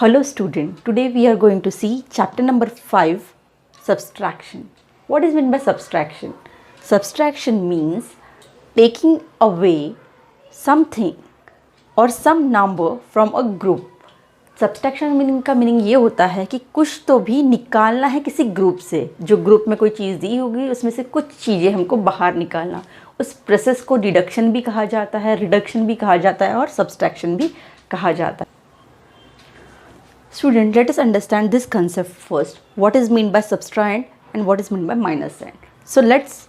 Hello student, today we are going to see chapter number 5, subtraction. What is meant by subtraction? Subtraction means taking away something or some number from a group. Subtraction meaning का meaning ये होता है कि कुछ तो भी निकालना है किसी ग्रुप से. जो ग्रुप में कोई चीज़ दी होगी उसमें से कुछ चीज़ें हमको बाहर निकालना. उस प्रोसेस को डिडक्शन भी कहा जाता है, रिडक्शन भी कहा जाता है और सब्सट्रैक्शन भी कहा जाता है. Student, let us understand this concept first. What is meant by subtrahend and what is meant by minusand. So let's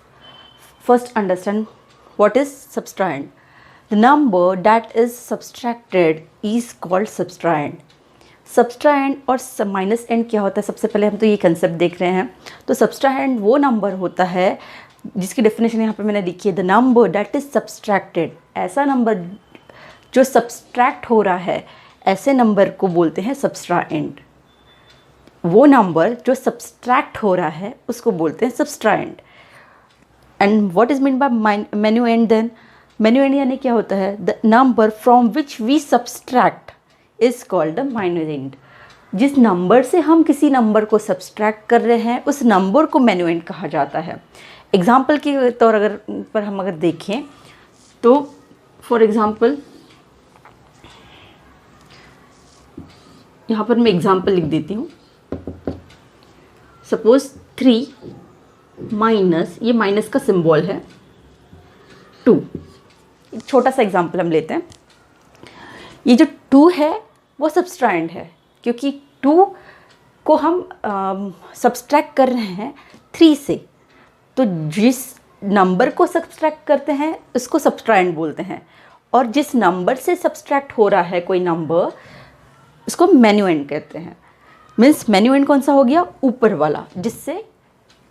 first understand what is subtrahend. The number that is subtracted is called subtrahend. Subtrahend और minusand क्या होता है, सबसे पहले हम तो ये concept देख रहे हैं. तो subtrahend वो नंबर होता है जिसकी डेफिनेशन यहाँ पे मैंने लिखी है. The number that is subtracted, ऐसा नंबर जो सब्सट्रैक्ट हो रहा है, ऐसे नंबर को बोलते हैं सब्सट्राएंड. वो नंबर जो सब्सट्रैक्ट हो रहा है उसको बोलते हैं subtrahend. And what is mean by minuend then? Minuend यानी क्या होता है? The number from which we subtract is called the minuend. जिस नंबर से हम किसी नंबर को सब्सट्रैक्ट कर रहे हैं उस नंबर को मेन्यूएंड कहा जाता है. एग्जाम्पल के तौर पर हम अगर देखें तो फॉर एग्ज़ाम्पल यहाँ पर मैं एग्जाम्पल लिख देती हूँ. सपोज 3 माइनस, ये माइनस का सिंबल है, 2. एक छोटा सा एग्जाम्पल हम लेते हैं. ये जो 2 है वो सब्सट्राएंड है क्योंकि 2 को हम सब्सट्रैक्ट कर रहे हैं 3 से. तो जिस नंबर को सब्सट्रैक्ट करते हैं उसको सब्सट्राएंड बोलते हैं और जिस नंबर से सब्सट्रैक्ट हो रहा है कोई नंबर उसको मेन्यूएंड कहते हैं. मीन्स मेन्यूएंड कौन सा हो गया? ऊपर वाला, जिससे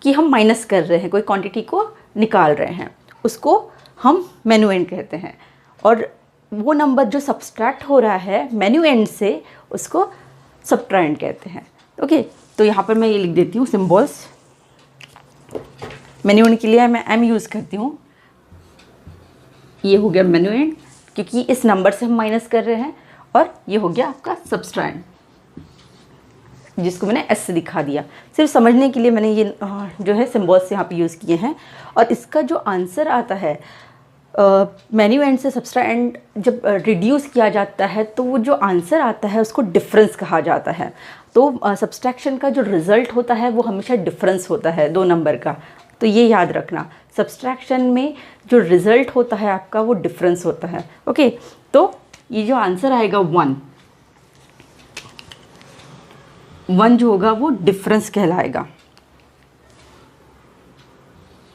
कि हम माइनस कर रहे हैं, कोई क्वांटिटी को निकाल रहे हैं, उसको हम मेन्यूएंड कहते हैं. और वो नंबर जो सब्सट्रैक्ट हो रहा है मेन्यूएंड से उसको सब्ट्राएंड कहते हैं. ओके, तो यहाँ पर मैं ये लिख देती हूँ सिम्बल्स. मेन्यूएंड के लिए मैं एम यूज़ करती हूँ. ये हो गया मेन्यूएंड क्योंकि इस नंबर से हम माइनस कर रहे हैं. और ये हो गया आपका सब्सट्राएंड जिसको मैंने एस से दिखा दिया. सिर्फ समझने के लिए मैंने ये जो है सिम्बल्स यहाँ पे यूज़ किए हैं. और इसका जो आंसर आता है मेन्यूएंड से सब्सट्राएंड जब रिड्यूस किया जाता है तो वो जो आंसर आता है उसको डिफरेंस कहा जाता है. तो सब्सट्रैक्शन का जो रिज़ल्ट होता है वो हमेशा डिफरेंस होता है दो नंबर का. तो ये याद रखना, सब्सट्रैक्शन में जो रिज़ल्ट होता है आपका वो डिफरेंस होता है. ओके, तो ये जो आंसर आएगा 1 जो होगा वो डिफरेंस कहलाएगा.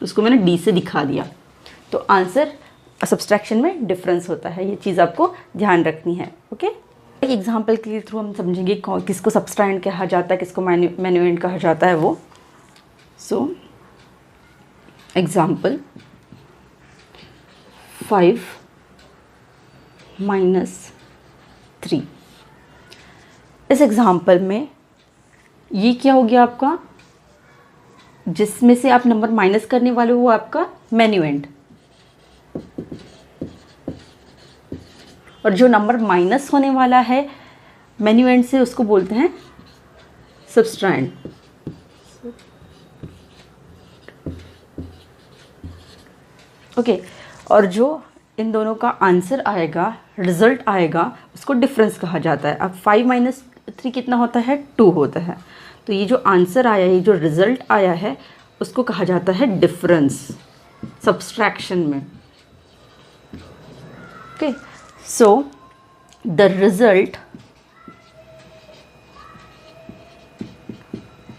उसको मैंने डी से दिखा दिया. तो आंसर सब्सट्रैक्शन में डिफरेंस होता है. ये चीज़ आपको ध्यान रखनी है. ओके, एक एग्जांपल के थ्रू हम समझेंगे किसको सब्सट्राएंड कहा जाता है, किसको मेन्यूएंड कहा जाता है वो. So example 5 minus 3. इस एग्जाम्पल में ये क्या हो गया आपका? जिसमें से आप नंबर माइनस करने वाले हो वो आपका मेन्यूएंड, और जो नंबर माइनस होने वाला है मेन्यूएंड से उसको बोलते हैं सब्सट्राएंड. ओके, और जो इन दोनों का आंसर आएगा, रिजल्ट आएगा, उसको डिफरेंस कहा जाता है. अब 5 माइनस 3 कितना होता है? 2 होता है. तो ये जो आंसर आया है, जो रिजल्ट आया है, उसको कहा जाता है डिफरेंस सब्सट्रैक्शन में. Okay, so the result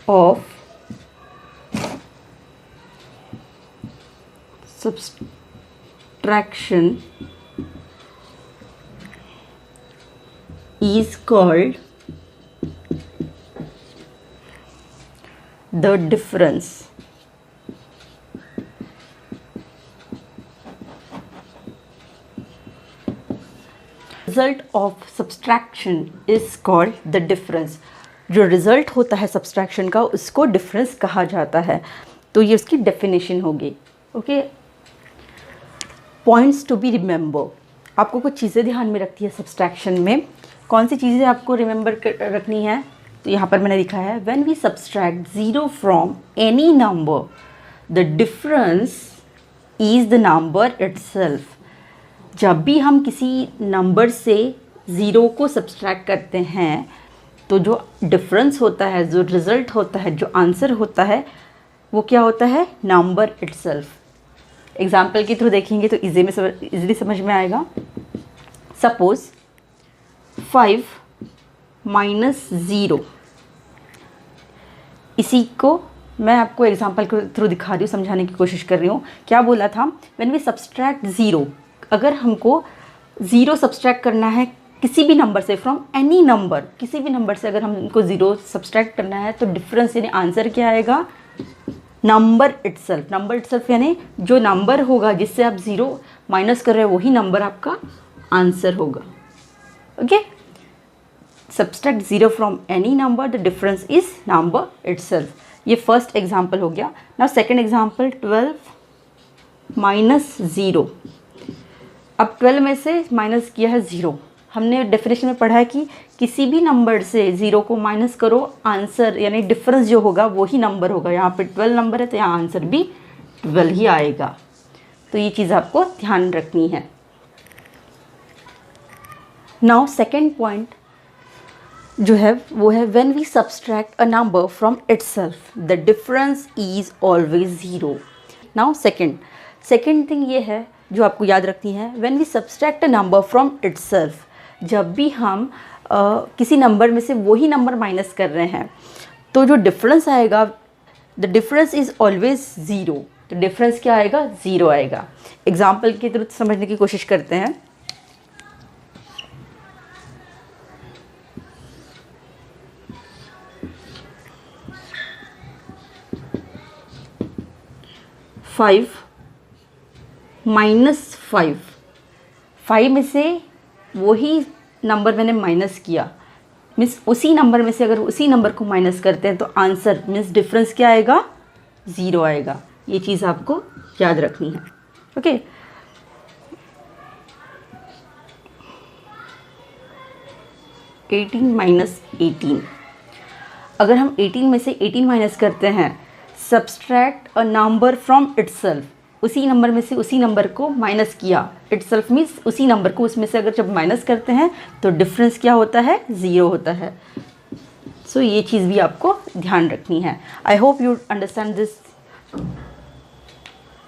of subtraction is called the difference. Result of subtraction is called the difference. जो रिजल्ट होता है सब्सट्रैक्शन का उसको डिफरेंस कहा जाता है. तो ये उसकी डेफिनेशन होगी. Okay, points to be remember. आपको कुछ चीज़ें ध्यान में रखती है सब्सट्रैक्शन में। कौन सी चीज़ें आपको रिमेंबर रखनी है? तो यहाँ पर मैंने लिखा है when we subtract 0 from any number the difference is the number itself. जब भी हम किसी नंबर से 0 को सब्सट्रैक्ट करते हैं तो जो डिफरेंस होता है, जो रिज़ल्ट होता है, जो आंसर होता है, वो क्या होता है? Number itself. एग्जाम्पल के थ्रू देखेंगे तो इजीली समझ में आएगा। सपोज 5 माइनस 0, इसी को मैं आपको एग्जाम्पल के थ्रू दिखा रही हूँ, समझाने की कोशिश कर रही हूँ। क्या बोला था? व्हेन वी सब्सट्रैक्ट 0, अगर हमको 0 सब्सट्रैक्ट करना है किसी भी नंबर से, फ्रॉम एनी नंबर, किसी भी नंबर से अगर हमको 0 सब्सट्रैक्ट करना है तो डिफरेंस यानी आंसर क्या आएगा? Number itself. नंबर इटसेल्फ यानी जो नंबर होगा जिससे आप 0 माइनस कर रहे हो वही नंबर आपका आंसर होगा। Okay, subtract 0 from any number, the difference is number itself. ये फर्स्ट एग्जाम्पल हो गया। Now second example 12 minus 0। अब 12 में से माइनस किया है 0। हमने डेफिनेशन में पढ़ा है कि किसी भी नंबर से 0 को माइनस करो, आंसर यानी डिफरेंस जो होगा वही नंबर होगा। यहाँ पे 12 नंबर है तो यहाँ आंसर भी 12 ही आएगा। तो ये चीज़ आपको ध्यान रखनी है। नाउ सेकेंड पॉइंट जो है वो है when we subtract a number from itself the difference is always 0। Now second thing ये है जो आपको याद रखनी है, when we subtract a number from itself, जब भी हम किसी नंबर में से वही नंबर माइनस कर रहे हैं तो जो डिफरेंस आएगा, द डिफरेंस इज़ ऑलवेज 0। तो डिफरेंस क्या आएगा? 0 आएगा। एग्जाम्पल के थ्रू समझने की कोशिश करते हैं। फाइव माइनस 5 में से वही नंबर मैंने माइनस किया, मीन्स उसी नंबर में से अगर उसी नंबर को माइनस करते हैं तो आंसर मीन्स डिफरेंस क्या आएगा? 0 आएगा। ये चीज़ आपको याद रखनी है। ओके, 18 माइनस 18, अगर हम 18 में से 18 माइनस करते हैं, subtract a number from itself, उसी नंबर में से उसी नंबर को माइनस किया, इटसेल्फ मीन्स उसी नंबर को उसमें से अगर जब माइनस करते हैं तो डिफरेंस क्या होता है? 0 होता है। सो ये चीज़ भी आपको ध्यान रखनी है। I hope you understand this